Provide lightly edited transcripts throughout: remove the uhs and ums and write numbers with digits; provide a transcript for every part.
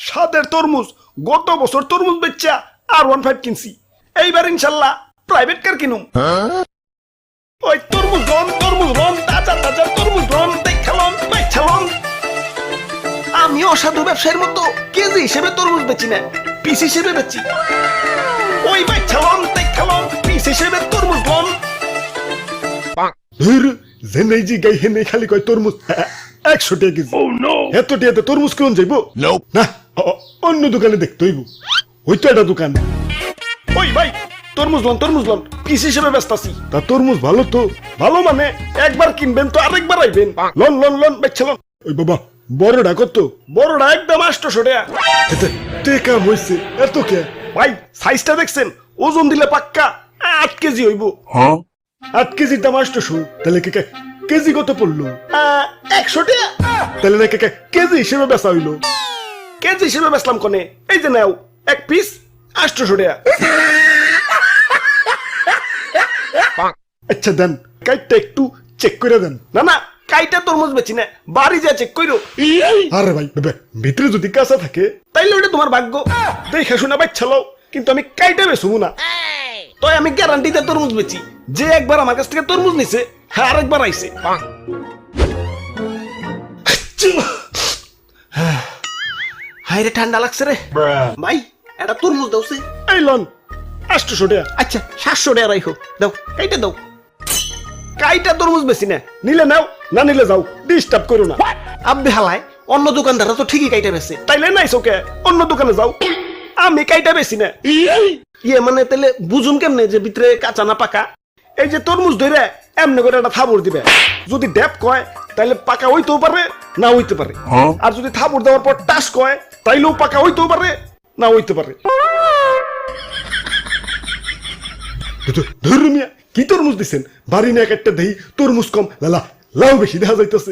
স্বাদের তরমুজ, গত বছর তরমুজ বেচা R15 কিনছি, এইবার ইনশাল্লাহ প্রাইভেট কার কিনুম। ওই তরমুজ লন তাজা তাজা তরমুজ লন দেখালন বেচালন। আমি অসাধু ব্যবসায়ীর মতো কেজি হিসেবে তরমুজ বেচি না, পিস হিসেবে বেচি। ওই বেচালন দেখালন পিস হিসেবে তরমুজ লন। জেনেই জি গাই হেনে খালি কয় তরমুজ 100 টাকা কেজি। এত টাকাতে তরমুজ কোন যাইব না, অন্য দোকানে দেখতে হইব। ওই তো একটা দোকান। ওই ভাই তরমুজ লন পিস হিসেবে ব্যস্তাছি। তা তরমুজ ভালো তো? ভালো মানে একবার কিনবেন তো আরেকবার আইবেন। লন বেচলন। ওই বাবা বড়টা কত? বড়টা একদম 800 টাকা। টেকা হইছে এত কে? ভাই সাইজটা দেখছেন? ওজন দিলে পাক্কা 8 কেজি হইব। 8 কেজির দাম 800, তাহলে কেজি কত পড়লো? 100 টাকা। তাহলে না কেজি হিসেবে বেচা হইলো। কেজি হিসেবে বেচলাম কোনে? এই যে নাও এক পিস 800 টাকা। আচ্ছা দেন কাইটটা একটু চেক করে দেন। না কাইটা তরমুজ বেচি না, বাড়ি যা চেক কইরো। আরে ভাই ভিতরে যদি কাঁচা থাকে তাইলে ওটা তোমার ভাগ্য, দেখে শুনে বাচ্চালো, কিন্তু আমি কাইটা বেচবো না। তাই আমি গ্যারান্টিতে তরমুজ বেচি। যে একবার আমার কাছ থেকে তরমুজ নিছে হ্যাঁ আরেকবার আইছে। হাই রে ঠান্ডা লাগছে রে ভাই, এটা তরমুজ দাওছে। এই লন 800 টাকা। আচ্ছা 700 টাকা রাখো, দাও কাইটা দাও। কাইটা তরমুজ বেশি না, নিলে নাও না নিলে যাও, ডিস্টার্ব করো না। আব্বে হালায় অন্য দোকানদাররা তো ঠিকই কাইটা বেচে, তাইলে নাই চোখে অন্য দোকানে যাও। আমি কাইটা বেশি না। ইয়ে মানে তাহলে বুঝুন কেমনে যে ভিতরে কাঁচা না পাকা? এই যে তরমুজ ধরে এমনি করে একটা থাবড় দিবে, যদি ড্যাপ কয় তাইলে পাকা হইতেও পারে না হইতে পারে, আর যদি থাবড় দেওয়ার পর টাস কয় তাইলেও পাকা হইতেও পারে না হইতে পারে। ধর্মিয়া কি তরমুজ দিচ্ছেন? বাড়ি না একটা দেই তরমুজ কম লাউ বেশি দেখা যাইতেছে।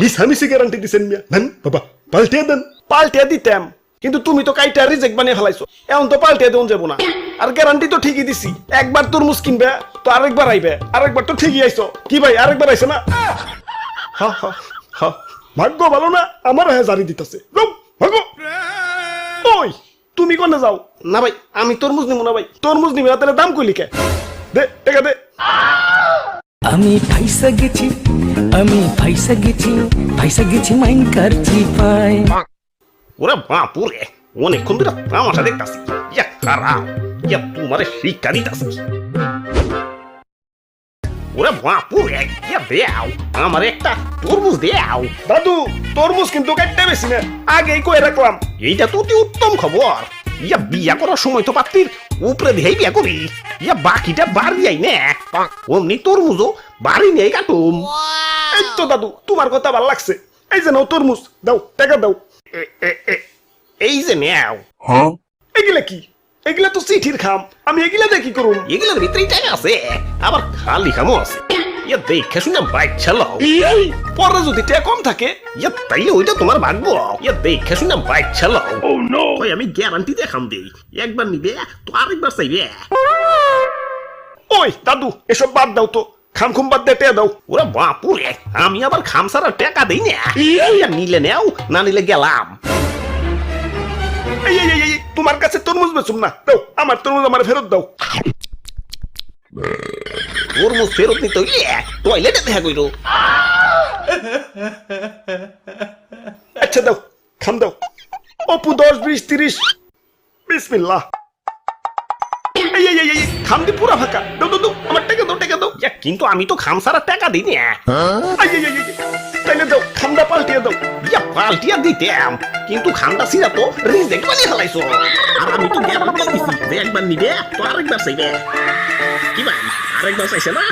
মিশামিশি গ্যারান্টি দিচ্ছেন মিয়া। দেন বাবা পাল্টিয়ে দেন। পাল্টিয়ে দিতাম, কিন্তু তুমি তো কাইটা রিজেক্ট বানিয়ে ফেলাইছো, এখন তো পাল্টিয়ে দেন যাবো না। আর গ্যারান্টি তো ঠিকই দিছি, একবার তরমুজ কিনবে তো আরেকবার আইবে, আরেকবার তো ঠিকই আইছো। কি ভাই আরেকবার আইছে না? ভাগ্য ভালো না আমার হ্যাঁ জারি দিতেছে। ওই তুমি কোনে যাও? না ভাই আমি তরমুজ নিব না। ভাই তরমুজ নিবে না, তাহলে দাম কইলি কে? দে টাকা দে। আমি ফাইসা গেছি মাইন কারছি পাই। ওরে বাপুরে অনেকক্ষণ ধরে তামাশা দেখতাছি। ইয়া খারাপ, ইয়া তোমারে শিক্ষা দিতাছি। ওরে বাপুরে ইয়া দেও আমার একটা তরমুজ দেও। দাদু তরমুজ কিন্তু কাটতে বেশি না, আগেই কই রাখলাম। এইটা তো অতি উত্তম খবর। ইয়া বিয়া করার সময় তো পাত্রীর উপরে দিয়েই বিয়া করি, ইয়া বাকিটা বাড়ি যাই না, অমনি তরমুজও বাড়ি নিয়ে কাটুম। এই তো দাদু তোমার কথা ভালো লাগছে। এই যে নাও তরমুজ, দাও টাকা দাও। এই যে নেও। এগুলা কি? এগুলা তো চিঠির খাম, আমি এগুলা দিয়ে কি করুম? এগুলার ভিতরেই টাকা আছে, আবার খালি খামও আছে। ইয়া দেখে শুনে বাইক চালাও, পরে যদি টাকা কম থাকে ইয়া তাইলে ওইটা তোমার ভাগ্য। ইয়া দেখে শুনে বাইক চালাও। ওই আমি গ্যারান্টি দিয়ে খাম দেই, একবার নিবে তো আরেকবার চাইবে। ওই দাদু এসব বাদ দাও তো, খাম খুম বাদ দিয়ে টাকা দাও। ওরা বাপুরে আমি আবার খাম ছাড়া টাকা দেই না। নিলে নেও না নিলে গেলাম। তোমার কাছে তরমুজ বেচুম না, দাও আমার তরমুজ আমার ফেরত দাও। তরমুজ ফেরত নিতে হইলে টয়লেটে দেখা কইরো। আচ্ছা দাও খাম দাও। অপু 10 20 30 বিসমিল্লাহ। খাম দি পুরা ফাঁকা, দাও দাও আমার টাকা দাও টাকা দাও। কিন্তু আমি তো খাম ছাড়া টাকা দিই না। তাইলে দাও খামটা পাল্টিয়ে দাও। ইয়া পাল্টিয়ে দিতাম, কিন্তু খামটা ছিঁড়া তো রিজেক্ট বানিয়ে ফেলাইছো। আর আমি তো গ্যারান্টি দিছি যে একবার নিবে তো আরেকবার চাইবে। কি ভাই আরেকবার চাইছে না?